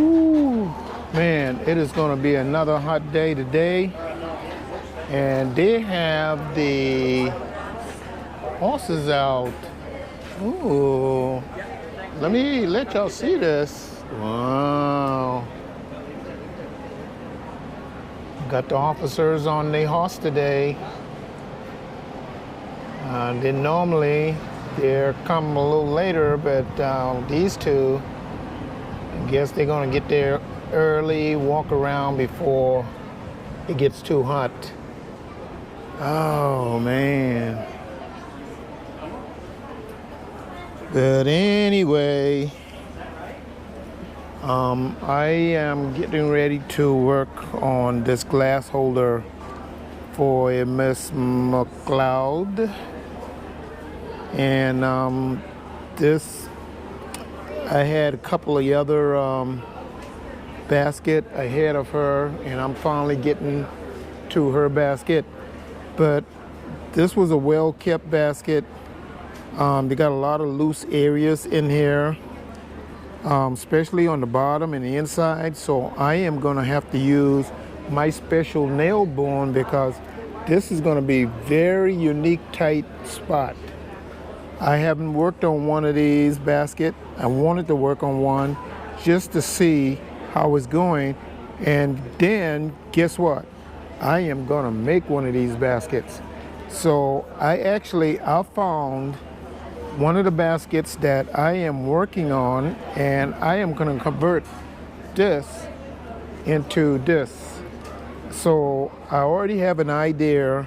Ooh, man, it is going to be another hot day today. And they have the horses out. Ooh, let me let y'all see this. Wow. Got the officers on the horse today. Then normally they're coming a little later, but these two, I guess they're gonna get there early, walk around before it gets too hot. Oh man. But anyway, I am getting ready to work on this glass holder for a Miss McLeod. And this, I had a couple of other basket ahead of her, and I'm finally getting to her basket. But this was a well-kept basket. They got a lot of loose areas in here, especially on the bottom and the inside. So I am gonna have to use my special nail bone because this is gonna be very unique, tight spot. I haven't worked on one of these baskets. I wanted to work on one just to see how it's going. And then guess what? I am gonna make one of these baskets. So I found one of the baskets that I am working on, and I am gonna convert this into this. So I already have an idea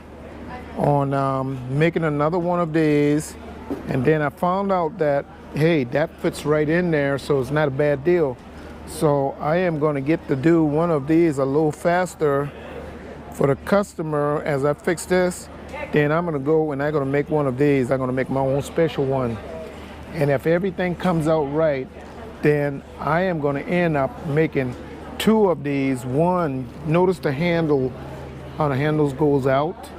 on making another one of these. And then I found out that, hey, that fits right in there, so it's not a bad deal. So I am going to get to do one of these a little faster for the customer as I fix this. Then I'm going to go and I'm going to make one of these. I'm going to make my own special one. And if everything comes out right, then I am going to end up making two of these. One, notice the handle, how the handles goes out.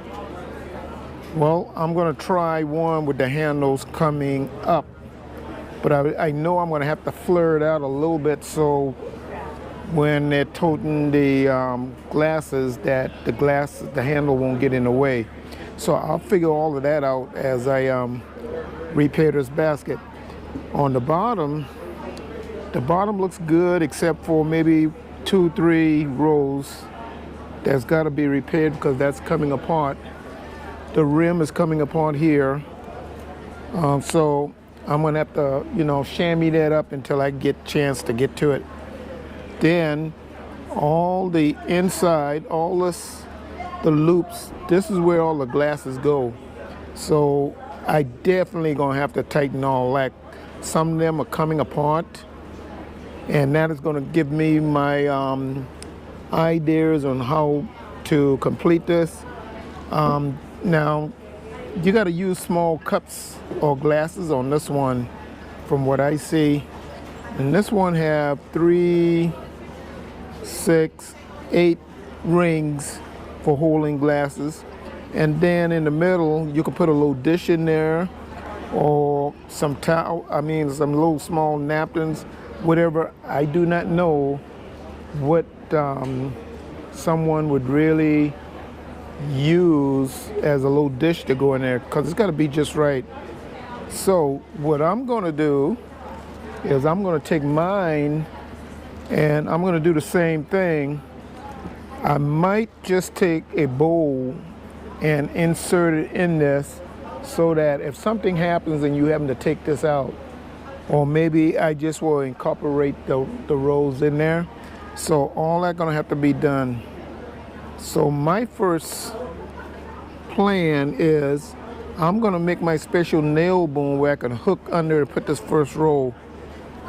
Well, I'm going to try one with the handles coming up, but I know I'm going to have to flare it out a little bit so when they're toting the glasses, that the handle won't get in the way. So I'll figure all of that out as I repair this basket. On the bottom looks good except for maybe 2-3 rows that's got to be repaired because that's coming apart. The rim is coming apart here, so I'm gonna have to, chamois that up until I get a chance to get to it. Then all the inside, the loops, this is where all the glasses go. So I definitely gonna have to tighten all that. Some of them are coming apart, and that is gonna give me my ideas on how to complete this. Now, you got to use small cups or glasses on this one from what I see. And this one have 3, 6, 8 rings for holding glasses. And then in the middle, you can put a little dish in there or some some little small napkins, whatever. I do not know what someone would really use as a little dish to go in there because it's got to be just right. So what I'm going to do is I'm going to take mine and I'm going to do the same thing. I might just take a bowl and insert it in this so that if something happens and you happen to take this out, or maybe I just will incorporate the rows in there. So all that's going to have to be done. So my first plan is I'm gonna make my special nail boom where I can hook under and put this first row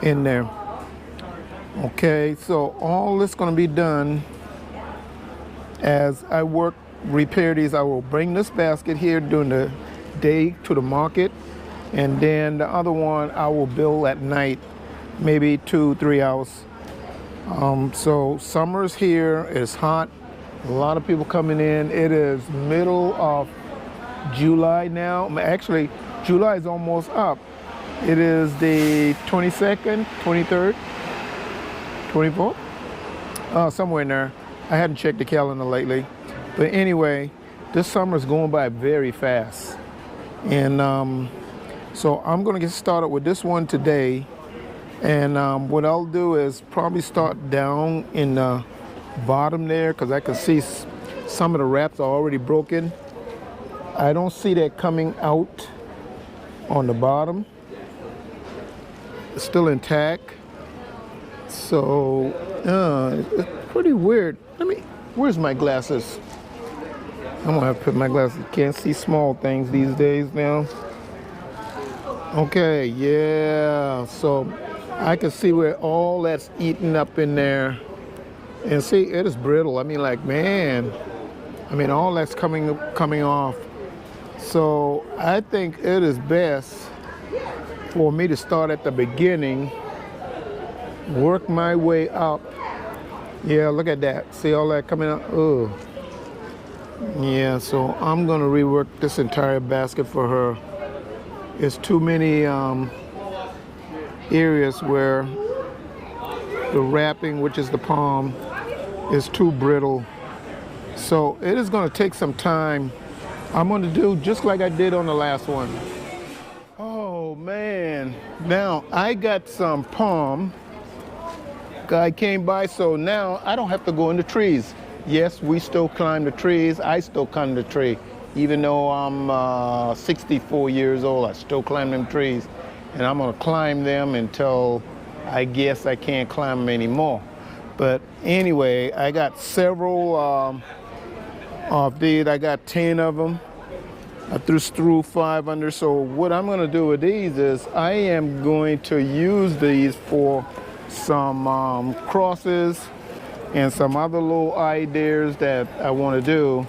in there. Okay, so all this gonna be done as I repair these. I will bring this basket here during the day to the market, and then the other one I will build at night, maybe 2-3 hours. So summer's here, it's hot. A lot of people coming in. It is middle of July now. Actually, July is almost up. It is the 22nd, 23rd, 24? Somewhere in there. I hadn't checked the calendar lately. But anyway, this summer is going by very fast. And so I'm going to get started with this one today. And what I'll do is probably start down in the bottom there, because I can see some of the wraps are already broken. I don't see that coming out on the bottom. It's still intact. So it's pretty weird. Where's my glasses? I'm gonna have to put my glasses. Can't see small things these days now. Okay, yeah. So I can see where all that's eaten up in there. And see, it is brittle. Man. All that's coming off. So I think it is best for me to start at the beginning, work my way up. Yeah, look at that. See all that coming out? Oh. Yeah, so I'm gonna rework this entire basket for her. It's too many areas where the wrapping, which is the palm, is too brittle. So it is gonna take some time. I'm gonna do just like I did on the last one. Oh man, now I got some palm. Guy came by, so now I don't have to go in the trees. Yes, we still climb the trees. I still climb the tree. Even though I'm 64 years old, I still climb them trees. And I'm gonna climb them until I guess I can't climb them anymore. But anyway, I got several of these. I got 10 of them. I threw 5 under. So what I'm gonna do with these is I am going to use these for some crosses and some other little ideas that I want to do.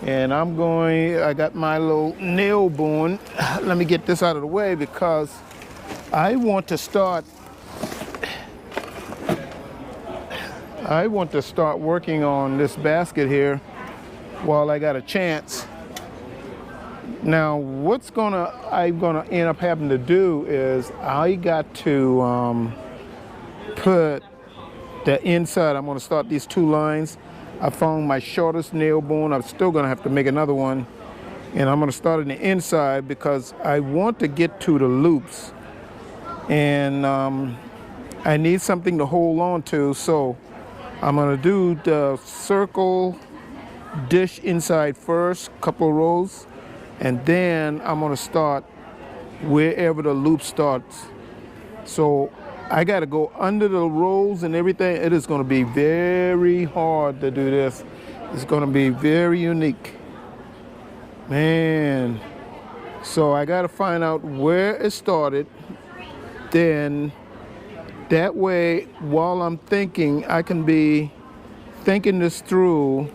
And I got my little nail board. Let me get this out of the way because I want to start working on this basket here while I got a chance. Now I'm gonna end up having to do is I got to put the inside. I'm going to start these 2 lines. I found my shortest nail bone. I'm still going to have to make another one. And I'm going to start on the inside because I want to get to the loops. And I need something to hold on to. So I'm going to do the circle dish inside first, couple of rows. And then I'm going to start wherever the loop starts. So I got to go under the rolls and everything. It is going to be very hard to do this. It's going to be very unique. Man. So I got to find out where it started. Then that way, while I'm thinking, I can be thinking this through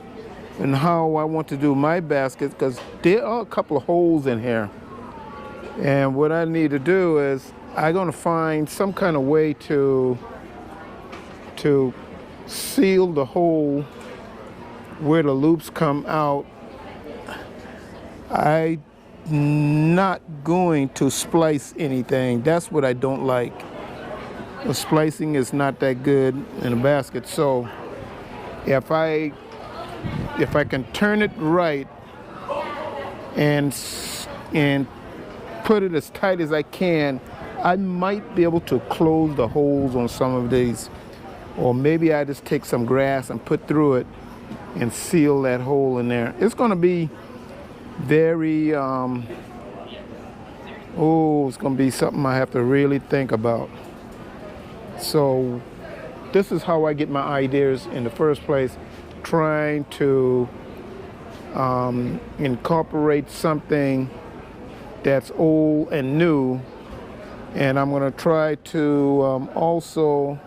and how I want to do my basket, because there are a couple of holes in here. And what I need to do is I'm going to find some kind of way to seal the hole where the loops come out. I'm not going to splice anything. That's what I don't like. The splicing is not that good in a basket. So if I can turn it right and put it as tight as I can, I might be able to close the holes on some of these. Or maybe I just take some grass and put through it and seal that hole in there. It's going to be very, it's going to be something I have to really think about. So this is how I get my ideas in the first place, trying to incorporate something that's old and new. And I'm going to try to also,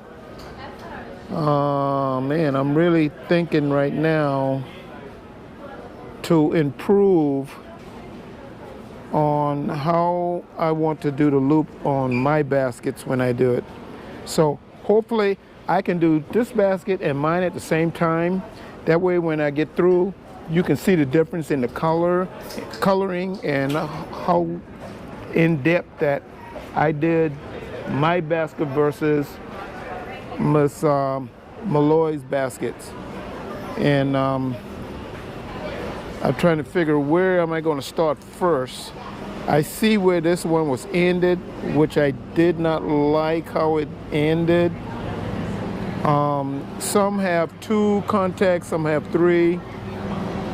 I'm really thinking right now to improve on how I want to do the loop on my baskets when I do it. So hopefully I can do this basket and mine at the same time. That way when I get through, you can see the difference in the coloring and how in depth that I did my basket versus Miss Malloy's baskets. And I'm trying to figure where am I going to start first. I see where this one was ended, which I did not like how it ended. Some have 2 contacts, some have 3.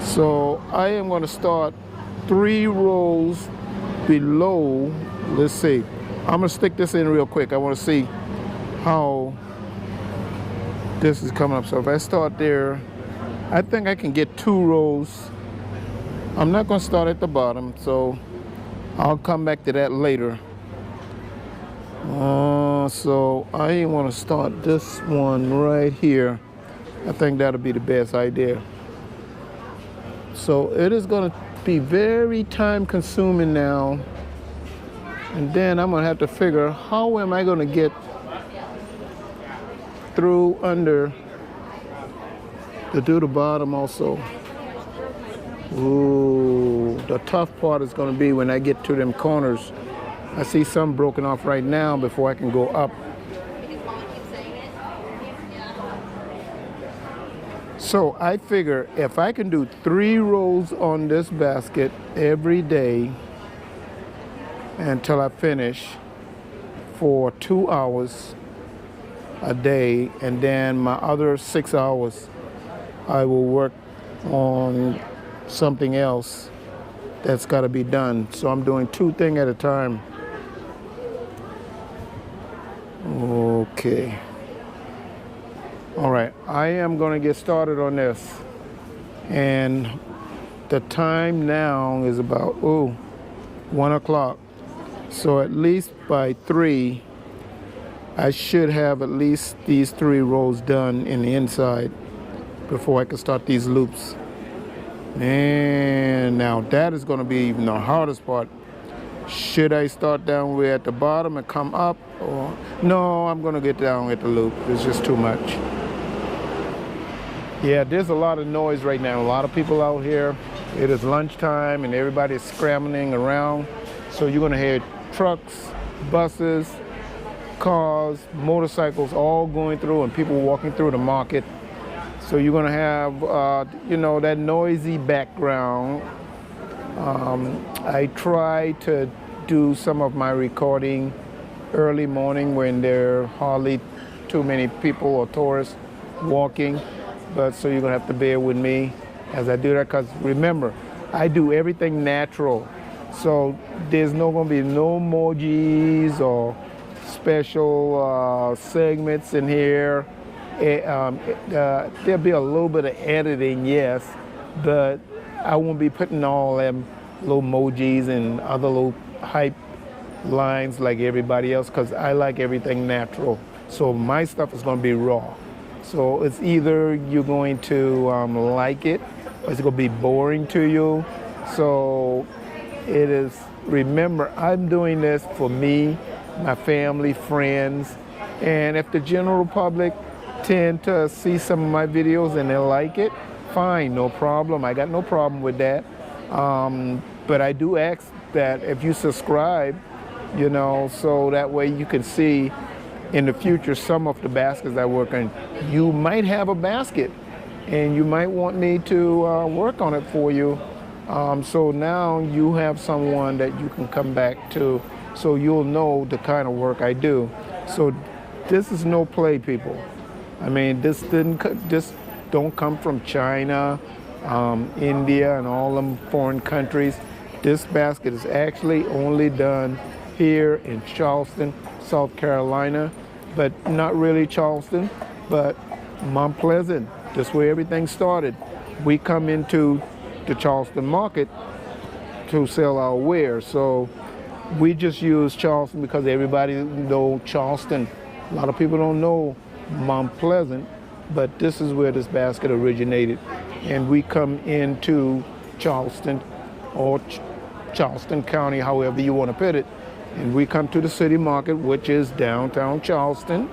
So I am going to start 3 rows below. Let's see. I'm going to stick this in real quick. I want to see how this is coming up. So if I start there, I think I can get 2 rows. I'm not going to start at the bottom, so I'll come back to that later. So I want to start this one right here. I think that'll be the best idea. So it is going to be very time consuming now. And then I'm going to have to figure how am I going to get through under to do the bottom also. Ooh, the tough part is going to be when I get to them corners. I see some broken off right now before I can go up. So I figure if I can do 3 rows on this basket every day until I finish for 2 hours a day, and then my other 6 hours I will work on something else that's got to be done. So I'm doing 2 things at a time. Okay. All right, I am going to get started on this. And the time now is about 1 o'clock. So at least by 3, I should have at least these 3 rows done in the inside before I can start these loops. And now that is going to be even the hardest part. Should I start down way at the bottom and come up? Or no, I'm going to get down at the loop. It's just too much. Yeah, there's a lot of noise right now. A lot of people out here. It is lunchtime and everybody's scrambling around. So you're going to hear trucks, buses, cars, motorcycles all going through and people walking through the market. So you're going to have, that noisy background. I try to do some of my recording early morning when there are hardly too many people or tourists walking. But so you're going to have to bear with me as I do that, because remember, I do everything natural. So there's going to be no emojis or special segments in here. There'll be a little bit of editing, yes, but I won't be putting all them little emojis and other little hype lines like everybody else, because I like everything natural. So my stuff is going to be raw. So it's either you're going to like it, or it's going to be boring to you. So it is, remember, I'm doing this for me, my family, friends, and if the general public tend to see some of my videos and they like it, fine, no problem. I got no problem with that. But I do ask that if you subscribe, so that way you can see in the future some of the baskets I work on. You might have a basket and you might want me to work on it for you. So now you have someone that you can come back to, so you'll know the kind of work I do. So this is no play, people. I mean, this don't come from China, India, and all them foreign countries. This basket is actually only done here in Charleston, South Carolina, but not really Charleston, but Mount Pleasant. That's where everything started. We come into the Charleston market to sell our wares, so we just use Charleston because everybody knows Charleston. A lot of people don't know Mount Pleasant, but this is where this basket originated. And we come into Charleston, or Charleston County, however you want to put it. And we come to the city market, which is downtown Charleston,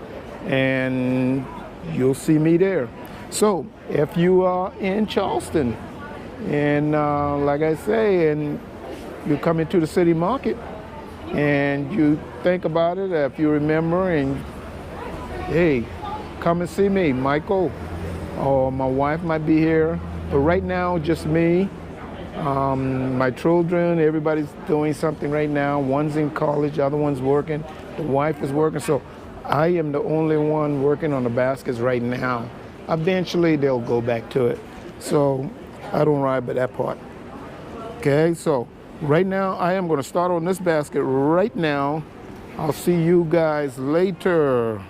and you'll see me there. So if you are in Charleston, and like I say, and you come into the city market, and you think about it, if you remember, and hey, come and see me, Michael, or my wife might be here. But right now, just me. My children, everybody's doing something right now. One's in college, the other one's working. The wife is working, so I am the only one working on the baskets right now. Eventually, they'll go back to it. So I don't ride by that part. Okay, so right now, I am going to start on this basket right now. I'll see you guys later.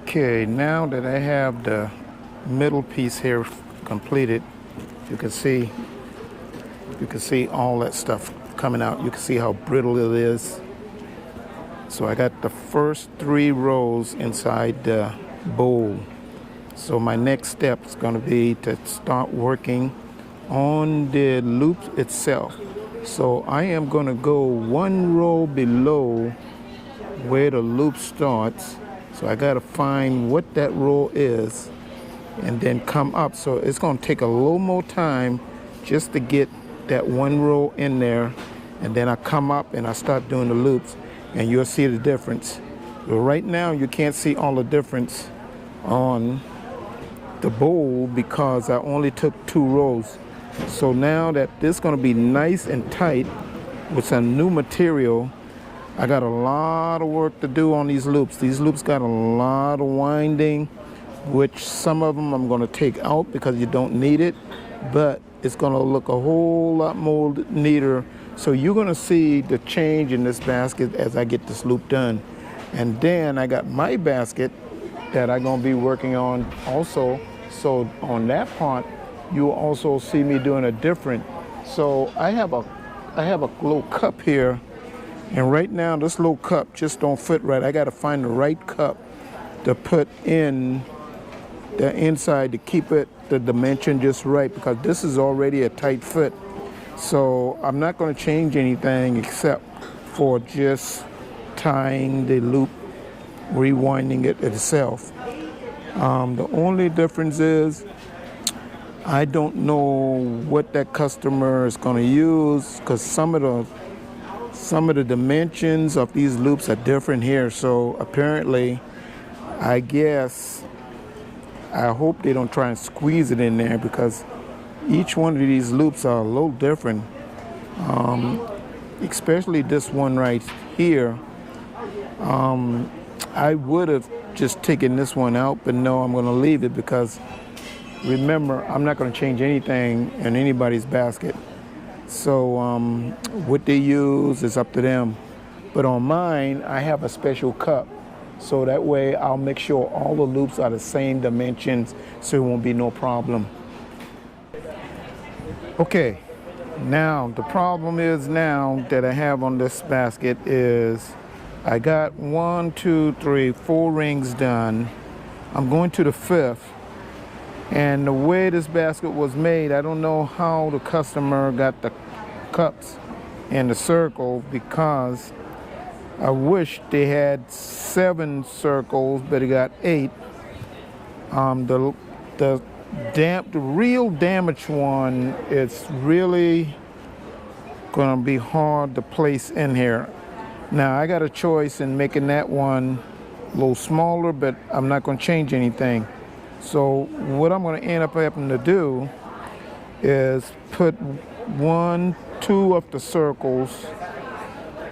Okay, now that I have the middle piece here completed, you can see all that stuff coming out. You can see how brittle it is. So I got the first 3 rows inside the bowl. So my next step is going to be to start working on the loop itself. So I am going to go 1 row below where the loop starts. So I got to find what that row is and then come up. So it's going to take a little more time just to get that 1 row in there. And then I come up and I start doing the loops and you'll see the difference. But right now you can't see all the difference on the bowl because I only took 2 rows. So now that this is going to be nice and tight with some new material, I got a lot of work to do on these loops. These loops got a lot of winding, which some of them I'm going to take out because you don't need it, but it's going to look a whole lot more neater. So you're going to see the change in this basket as I get this loop done. And then I got my basket that I'm going to be working on also. So on that part, you'll also see me doing a different. So I have a little cup here. And right now, this little cup just don't fit right. I got to find the right cup to put in the inside to keep it the dimension just right because this is already a tight fit. So I'm not going to change anything except for just tying the loop, rewinding it itself. The only difference is I don't know what that customer is going to use, because some of the dimensions of these loops are different here. So apparently, I guess, I hope they don't try and squeeze it in there, because each one of these loops are a little different. Especially this one right here. I would have just taken this one out, but no, I'm going to leave it, because remember, I'm not going to change anything in anybody's basket. So what they use is up to them. But on mine, I have a special cup. So that way I'll make sure all the loops are the same dimensions, so it won't be no problem. Okay, now the problem is now that I have on this basket is I got 1, 2, 3, 4 rings done. I'm going to the 5th. And the way this basket was made, I don't know how the customer got the cups in the circle, because I wish they had 7 circles, but it got 8. The real damaged one, it's really gonna be hard to place in here. Now I got a choice in making that one a little smaller, but I'm not gonna change anything. So what I'm going to end up having to do is put 1, 2 of the circles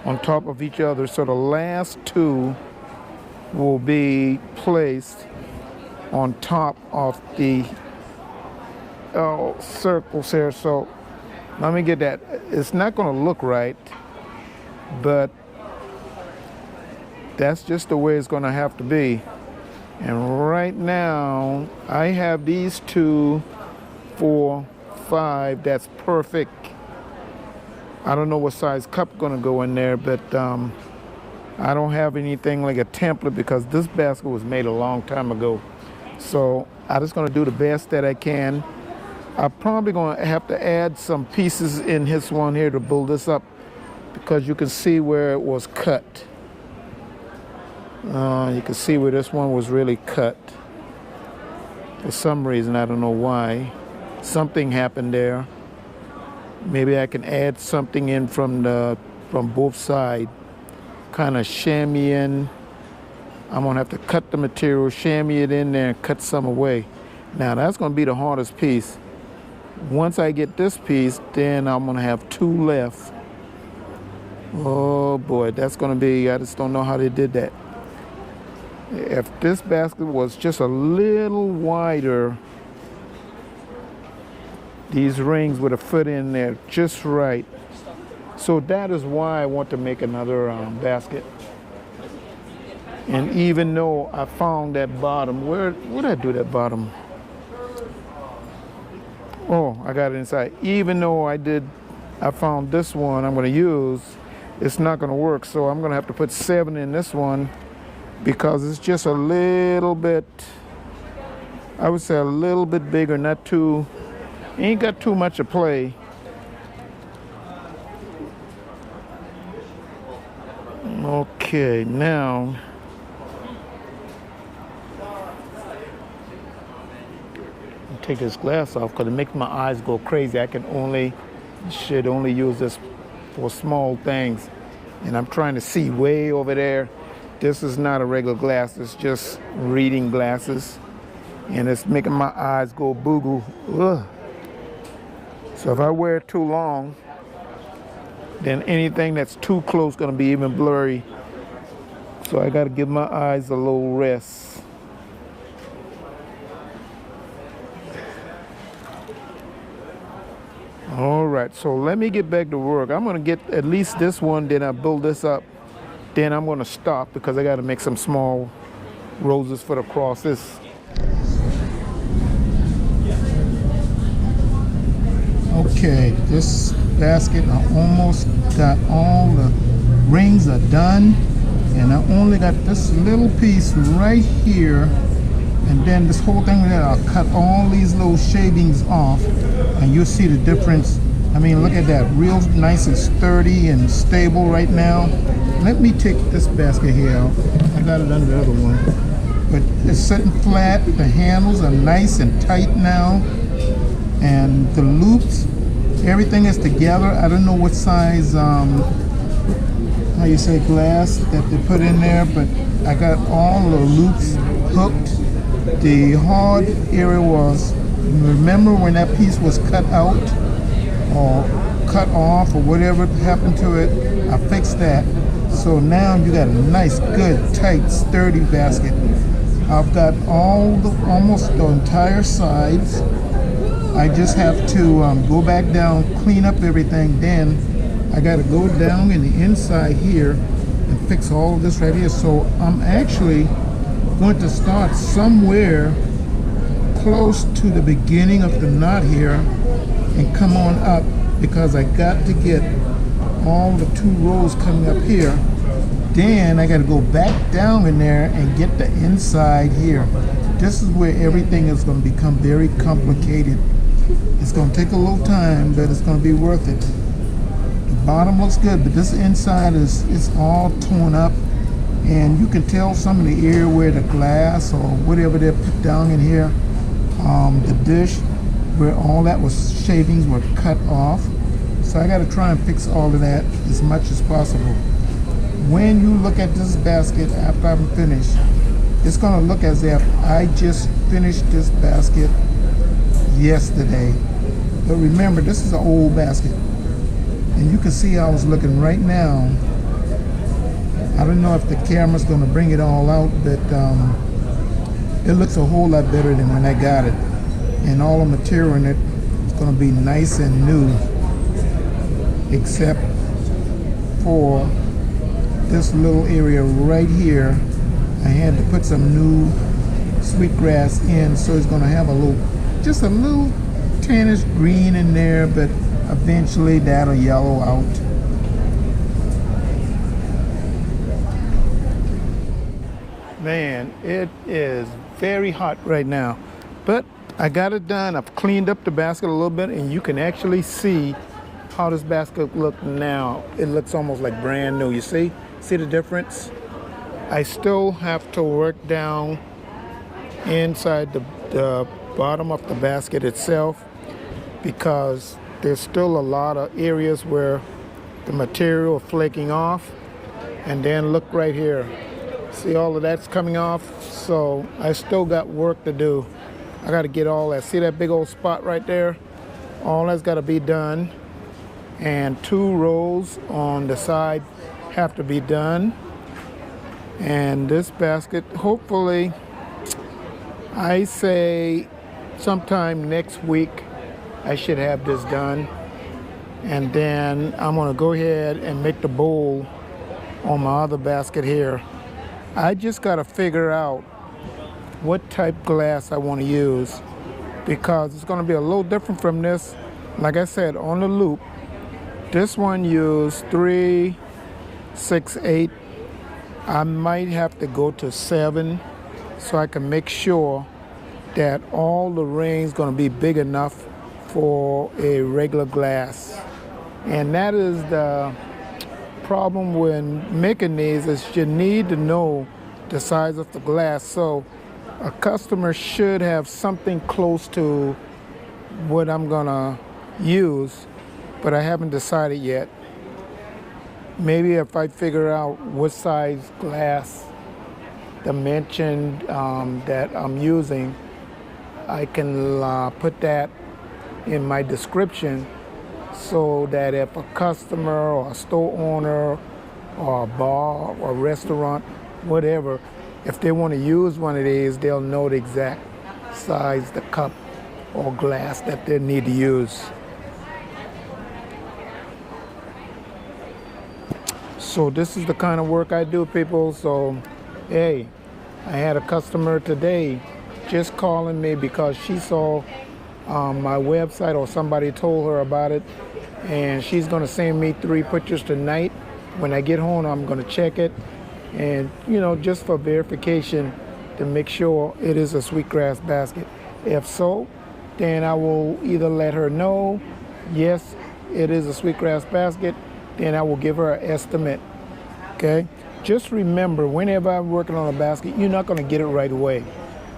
on top of each other, so the last 2 will be placed on top of the circles here. So let me get that. It's not going to look right, but that's just the way it's going to have to be. And right now, I have these 2, 4, 5. That's perfect. I don't know what size cup going to go in there, but I don't have anything like a template, because this basket was made a long time ago. So I'm just going to do the best that I can. I'm probably going to have to add some pieces in this one here to build this up, because you can see where it was cut. You can see where this one was really cut. For some reason, I don't know why. Something happened there. Maybe I can add something in from both sides. Kind of chamois in. I'm gonna have to cut the material, chamois it in there, and cut some away. Now that's gonna be the hardest piece. Once I get this piece, then I'm gonna have 2 left. Oh boy, that's gonna be, I just don't know how they did that. If this basket was just a little wider, these rings would have fit in there just right. So that is why I want to make another basket. And even though I found that bottom, where did I do that bottom? Oh, I got it inside. Even though I found this one I'm going to use, it's not going to work. So I'm going to have to put 7 in this one, because it's just a little bit, I would say a little bit bigger, not too, ain't got too much to play. Okay, now I'll take this glass off, because it makes my eyes go crazy. I should only use this for small things, and I'm trying to see way over there. This is not a regular glass, it's just reading glasses, and it's making my eyes go boo-goo. Ugh. So if I wear it too long, then anything that's too close is going to be even blurry. So I got to give my eyes a little rest. All right, so let me get back to work. I'm going to get at least this one, then I'll build this up. Then I'm going to stop, because I got to make some small roses for the crosses. Okay, this basket, I almost got all the rings are done, and I only got this little piece right here, and then this whole thing there, I'll cut all these little shavings off, and you'll see the difference I mean, look at that, real nice and sturdy and stable right now. Let me take this basket here out. I got it under the other one. But it's sitting flat, the handles are nice and tight now. And the loops, everything is together. I don't know what size, how you say, glass that they put in there, but I got all the loops hooked. The hard area was, remember when that piece was cut out or cut off or whatever happened to it, I fixed that. So now you got a nice, good, tight, sturdy basket. I've got almost the entire sides. I just have to go back down, clean up everything. Then I got to go down in the inside here and fix all of this right here. So I'm actually going to start somewhere close to the beginning of the knot here and come on up, because I got to get all the 2 rows coming up here. Then I got to go back down in there and get the inside here. This is where everything is going to become very complicated. It's going to take a little time, but it's going to be worth it. The bottom looks good, but this inside is all torn up, and you can tell some of the area where the glass or whatever they put down in here, the dish, where all that was shavings were cut off. So I got to try and fix all of that as much as possible. When you look at this basket after I'm finished, it's going to look as if I just finished this basket yesterday. But remember, this is an old basket, and you can see how it's looking right now. I don't know if the camera's going to bring it all out, but it looks a whole lot better than when I got it. And all the material in it is going to be nice and new, except for this little area right here. I had to put some new sweetgrass in, so it's going to have just a little tannish green in there, but eventually that'll yellow out. Man, it is very hot right now, but I got it done. I've cleaned up the basket a little bit, and you can actually see how this basket looks now. It looks almost like brand new. You see the difference? I still have to work down inside the bottom of the basket itself, because there's still a lot of areas where the material is flaking off. And then look right here, see all of that's coming off. So I still got work to do. I got to get all that. See that big old spot right there? All that's got to be done. And 2 rows on the side have to be done. And this basket, hopefully, I say sometime next week I should have this done. And then I'm going to go ahead and make the bowl on my other basket here. I just got to figure out what type glass I want to use, because it's going to be a little different from this. Like I said, on the loop, this one used 3, 6, 8. I might have to go to 7 so I can make sure that all the rings going to be big enough for a regular glass. And that is the problem when making these, is you need to know the size of the glass. So a customer should have something close to what I'm gonna use, but I haven't decided yet. Maybe if I figure out what size glass dimension that I'm using, I can put that in my description, so that if a customer or a store owner or a bar or restaurant, whatever, if they want to use one of these, they'll know the exact size, the cup or glass that they need to use. So this is the kind of work I do, people. So, hey, I had a customer today just calling me because she saw my website, or somebody told her about it, and she's going to send me 3 pictures tonight. When I get home, I'm going to check it, and just for verification to make sure it is a sweetgrass basket. If so, then I will either let her know yes, it is a sweetgrass basket, then I will give her an estimate. Okay? Just remember, whenever I'm working on a basket, you're not going to get it right away.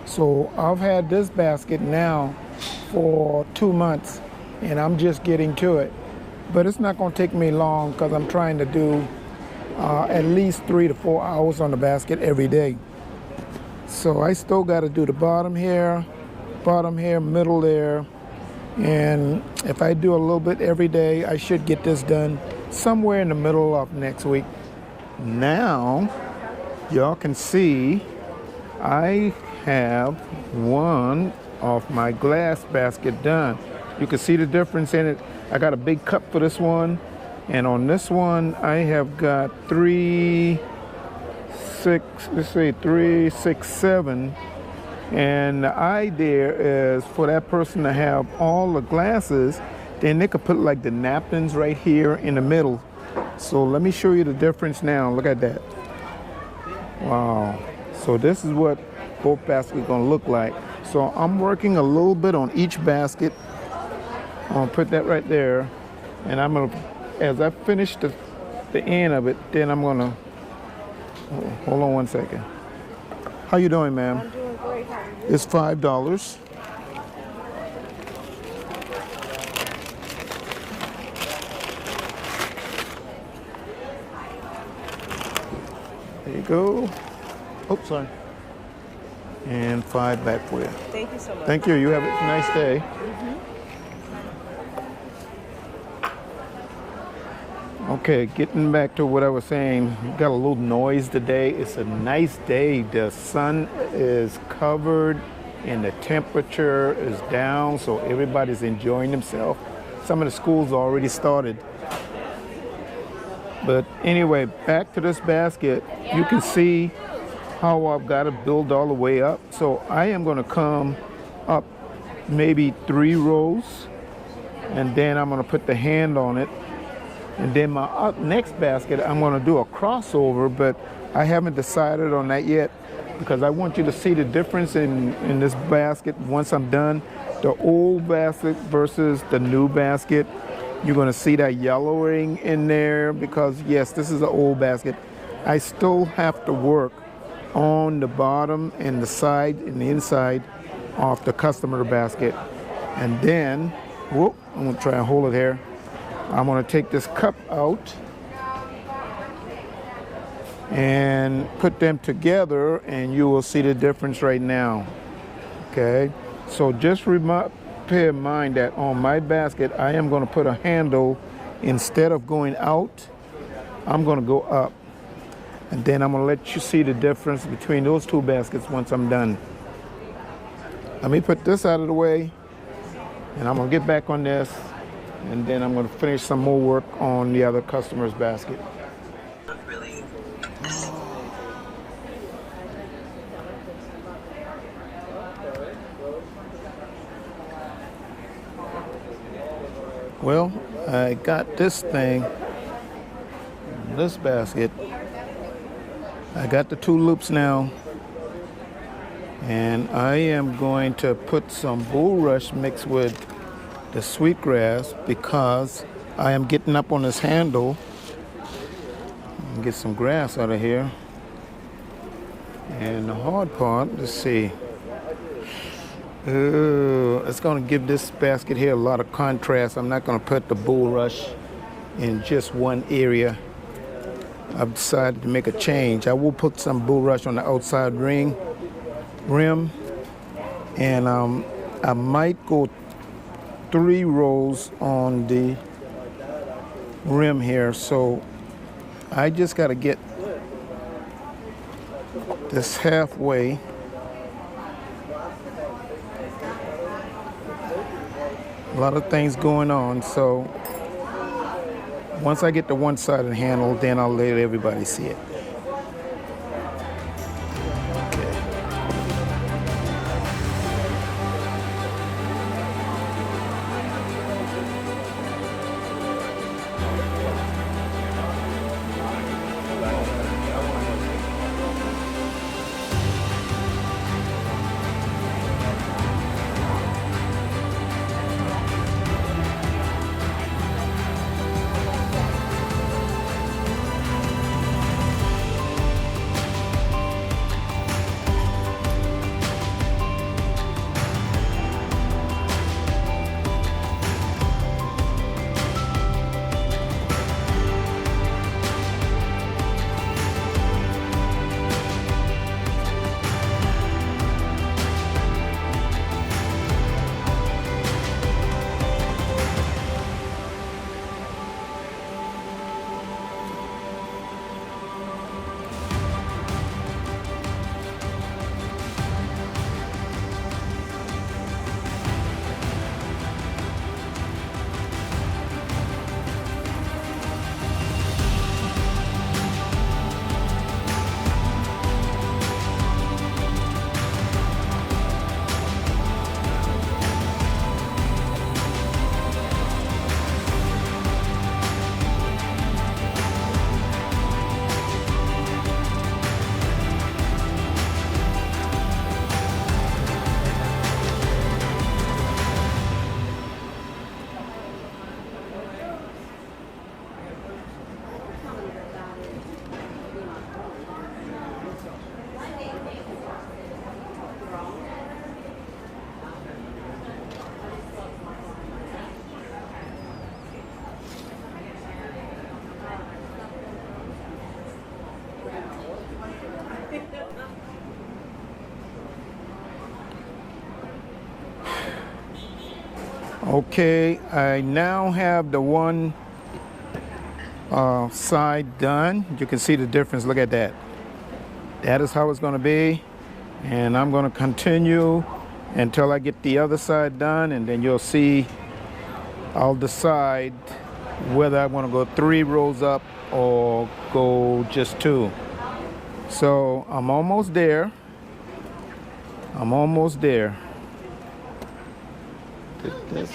So I've had this basket now for 2 months, and I'm just getting to it. But it's not going to take me long because I'm trying to do at least 3 to 4 hours on the basket every day. So I still got to do the bottom here, middle there. And if I do a little bit every day, I should get this done somewhere in the middle of next week. Now, y'all can see I have one of my glass basket done. You can see the difference in it. I got a big cup for this one, and on this one I have got 3, 6, 7. And the idea is for that person to have all the glasses, then they could put like the napkins right here in the middle. So let me show you the difference now. Look at that. Wow. So this is what both baskets are gonna look like. So I'm working a little bit on each basket. I'm gonna put that right there. And I'm gonna, as I finish the end of it, then I'm gonna, hold on one second. How you doing, ma'am? I'm doing great. How are you? It's $5. There you go. Oops, sorry. And 5 back for you. Thank you so much. Thank you. You have a nice day. Okay, getting back to what I was saying, we got a little noise today. It's a nice day. The sun is covered and the temperature is down, so everybody's enjoying themselves. Some of the schools already started. But anyway, back to this basket. You can see how I've got to build all the way up. So I am going to come up maybe 3 rows, and then I'm going to put the hand on it. And then my next basket, I'm going to do a crossover, but I haven't decided on that yet because I want you to see the difference in this basket once I'm done. The old basket versus the new basket. You're going to see that yellowing in there because, yes, this is an old basket. I still have to work on the bottom and the side and the inside of the customer basket. And then, whoop, I'm going to try and hold it here. I'm going to take this cup out and put them together, and you will see the difference right now. Okay, so just bear in mind that on my basket, I am going to put a handle. Instead of going out, I'm going to go up. And then I'm going to let you see the difference between those 2 baskets once I'm done. Let me put this out of the way, and I'm going to get back on this. And then I'm going to finish some more work on the other customer's basket. Well, I got this thing, this basket. I got the 2 loops now. And I am going to put some bulrush mixed with the sweetgrass because I am getting up on this handle and get some grass out of here. And the hard part, let's see. It's going to give this basket here a lot of contrast. I'm not going to put the bulrush in just one area. I've decided to make a change. I will put some bulrush on the outside rim, and I might go 3 rows on the rim here. So I just got to get this halfway. A lot of things going on. So once I get to one side of the handle, then I'll let everybody see it. Okay, I now have the one side done. You can see the difference. Look at that. That is how it's going to be. And I'm going to continue until I get the other side done, and then you'll see I'll decide whether I want to go 3 rows up or go just 2. So I'm almost there. I'm almost there. This.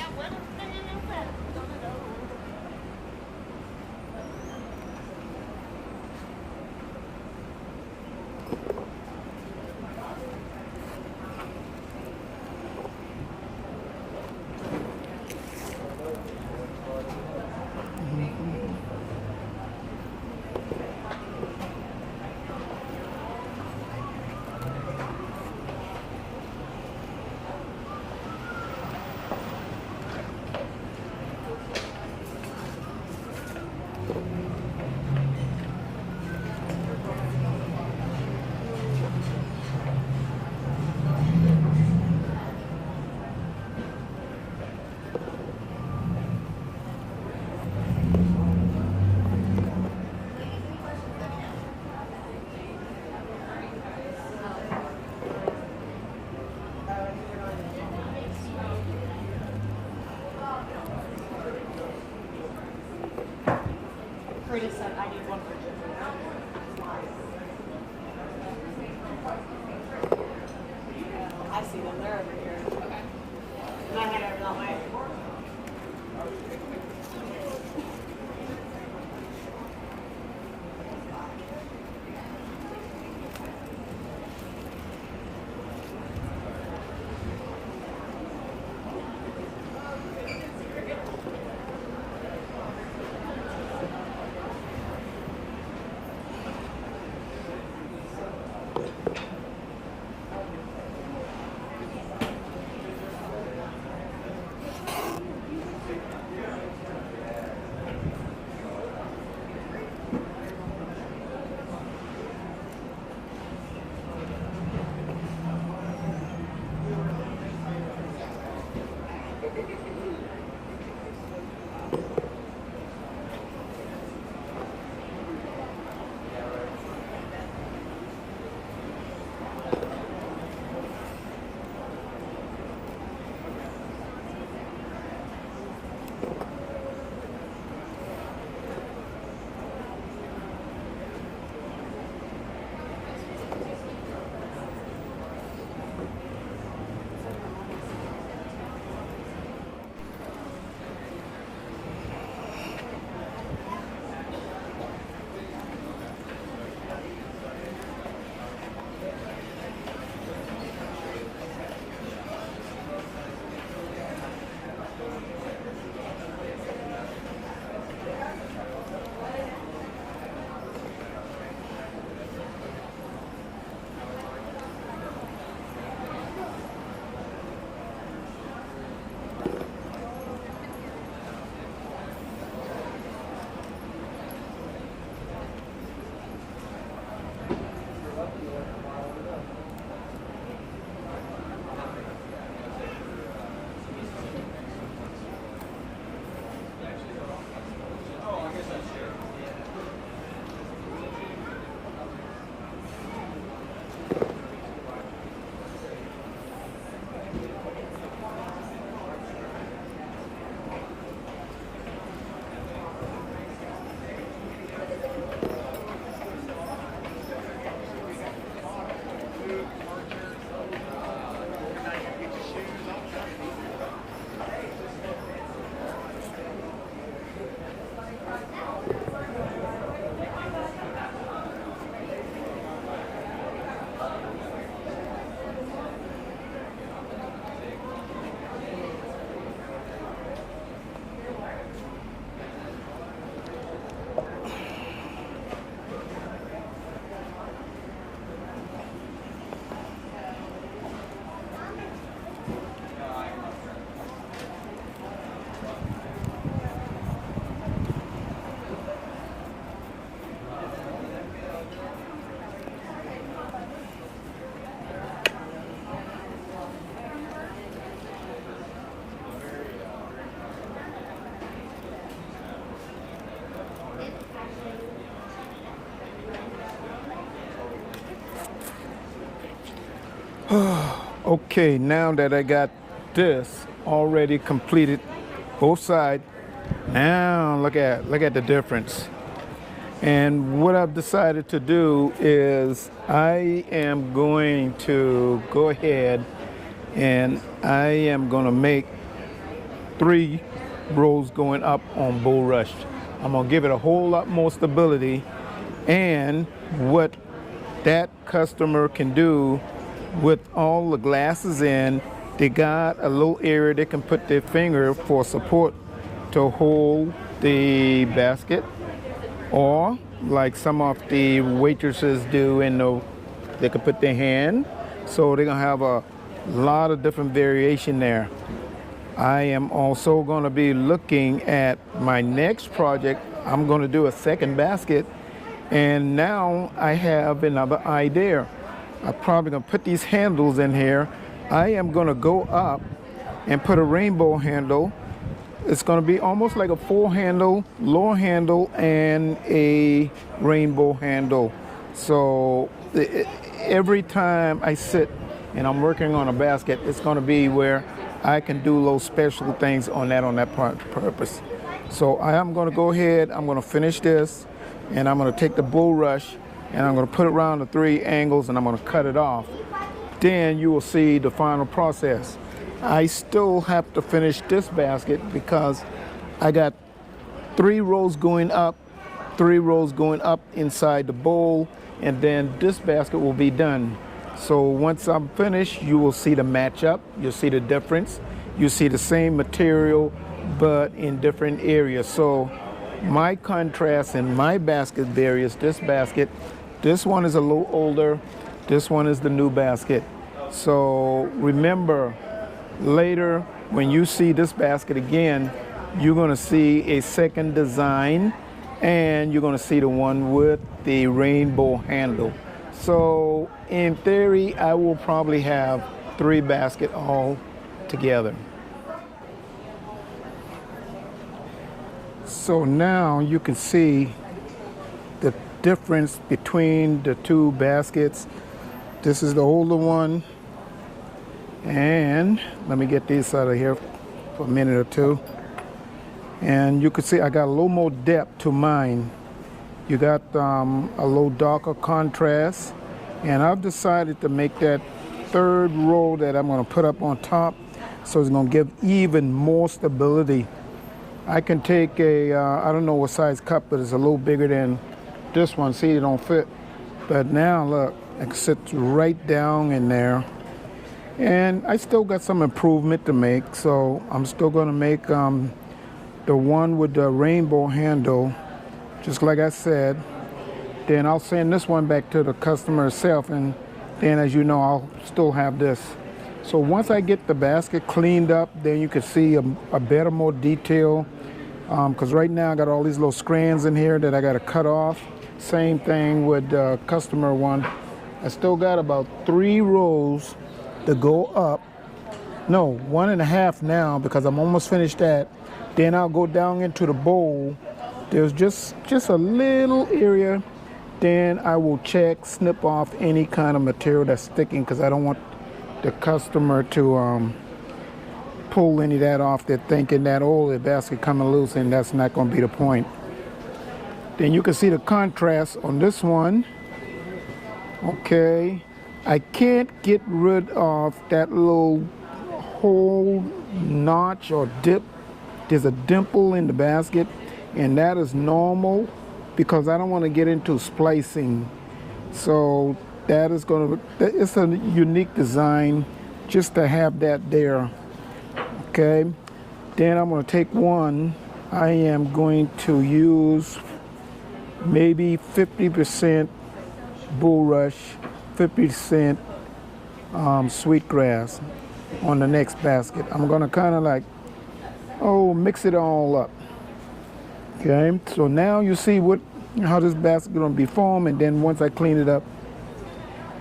Curtis said I need one version. I see them. They're over here. Okay. And I had it over that way. Okay, now that I got this already completed, both sides, now look at the difference. And what I've decided to do is I am going to go ahead and I am going to make 3 rows going up on bulrush. I'm going to give it a whole lot more stability, and what that customer can do with all the glasses in, they got a little area they can put their finger for support to hold the basket, or like some of the waitresses do they can put their hand, so they're gonna have a lot of different variation there. I am also going to be looking at my next project. I'm going to do a second basket, and now I have another idea. I'm probably going to put these handles in here. I am going to go up and put a rainbow handle. It's going to be almost like a 4 handle, lower handle, and a rainbow handle. So every time I sit and I'm working on a basket, it's going to be where I can do little special things on that purpose. So I am going to go ahead, I'm going to finish this, and I'm going to take the bulrush and I'm going to put it around the 3 angles, and I'm going to cut it off. Then you will see the final process. I still have to finish this basket because I got 3 rows going up, 3 rows going up inside the bowl, and then this basket will be done. So once I'm finished, you will see the matchup, you'll see the difference, you'll see the same material but in different areas. So my contrast in my basket varies. This one is a little older, this one is the new basket. So remember, later when you see this basket again, you're going to see a second design, and you're going to see the one with the rainbow handle. So in theory, I will probably have 3 baskets all together. So now you can see the difference between the 2 baskets. This is the older one, and let me get these out of here for a minute or two. And you can see I got a little more depth to mine. You got a little darker contrast, and I've decided to make that 3rd row that I'm going to put up on top, so it's going to give even more stability. I can take a, I don't know what size cup, but it's a little bigger than this one. See, it don't fit. But now look, it sits right down in there. And I still got some improvement to make, so I'm still going to make the one with the rainbow handle, just like I said. Then I'll send this one back to the customer itself, and then, as you know, I'll still have this. So once I get the basket cleaned up, then you can see a better, more detail, because right now I got all these little strands in here that I got to cut off. Same thing with the customer one. I still got about 3 rows to go up. No, 1.5 now, because I'm almost finished that. Then I'll go down into the bowl. There's just a little area. Then I will check, snip off any kind of material that's sticking, because I don't want the customer to pull any of that off. They're thinking that, oh, the basket coming loose, and that's not going to be the point. Then you can see the contrast on this one. Okay, I can't get rid of that little hole, notch, or dip. There's a dimple in the basket, and that is normal because I don't want to get into splicing. So that is going to, it's a unique design just to have that there. Okay, then I'm going to take one. I am going to use maybe 50% bulrush, 50% sweetgrass on the next basket. I'm going to kind of like, mix it all up. Okay, so now you see how this basket is going to be formed, and then once I clean it up,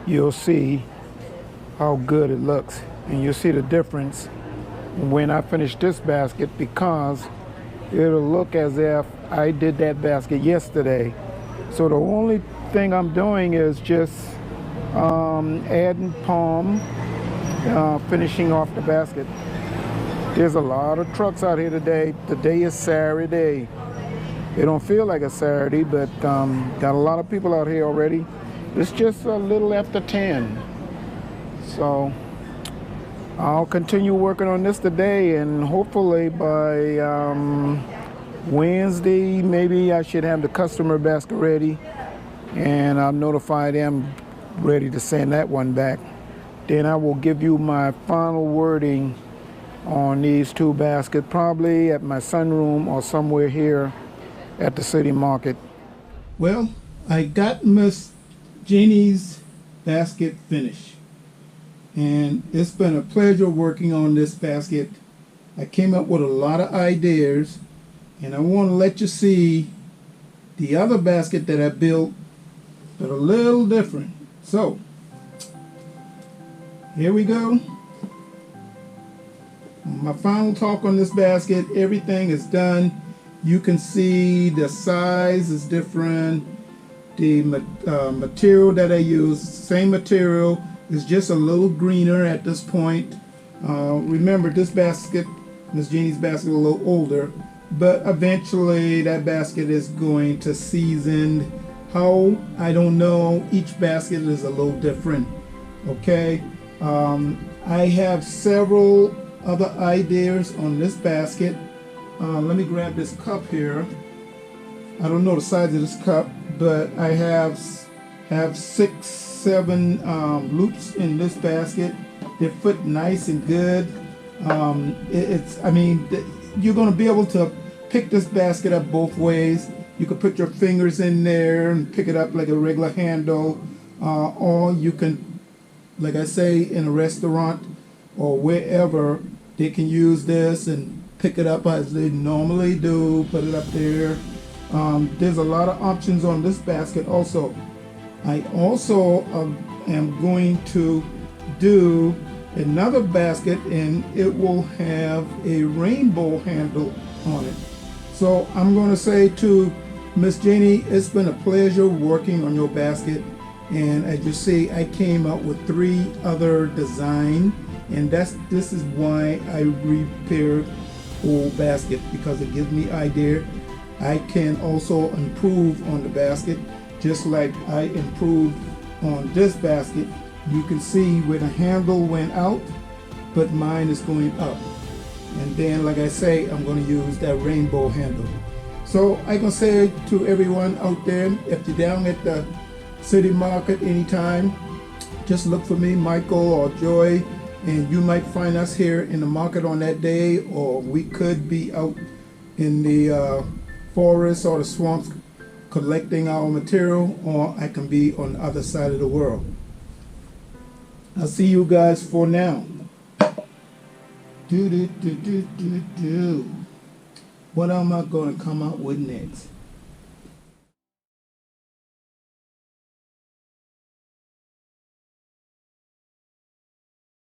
you'll see how good it looks, and you'll see the difference when I finish this basket, because it'll look as if I did that basket yesterday. So the only thing I'm doing is just adding palm finishing off the basket. There's a lot of trucks out here today. Today is Saturday. It don't feel like a Saturday, but got a lot of people out here already. It's just a little after 10. So I'll continue working on this today, and hopefully by Wednesday, maybe I should have the customer basket ready, and I'll notify them ready to send that one back. Then I will give you my final wording on these two baskets, probably at my sunroom or somewhere here at the city market. Well, I got Miss Jeannie's basket finished, and it's been a pleasure working on this basket. I came up with a lot of ideas, and I want to let you see the other basket that I built, but a little different. So here we go. My final talk on this basket. Everything is done. You can see the size is different. The material that I use, same material, is just a little greener at this point. Remember, this basket, Miss Jeannie's basket, a little older, but eventually that basket is going to season. How? I don't know. Each basket is a little different. Okay. I have several other ideas on this basket. Let me grab this cup here. I don't know the size of this cup, but I have 6, 7 loops in this basket. They fit nice and good. I mean, you're going to be able to pick this basket up both ways. You can put your fingers in there and pick it up like a regular handle, or you can, like I say, in a restaurant or wherever, they can use this and pick it up as they normally do, put it up there. There's a lot of options on this basket also. I also am going to do another basket, and it will have a rainbow handle on it. So I'm going to say to Miss Jeannie, it's been a pleasure working on your basket. And as you see, I came up with 3 other designs, and this is why I repaired old basket, because it gives me idea. I can also improve on the basket, just like I improved on this basket. You can see where the handle went out, but mine is going up. And then, like I say, I'm going to use that rainbow handle. So I can say to everyone out there, if you're down at the city market anytime, just look for me, Michael or Joy, and you might find us here in the market on that day, or we could be out in the forest or the swamps collecting our material, or I can be on the other side of the world. I'll see you guys for now. What am I going to come out with next?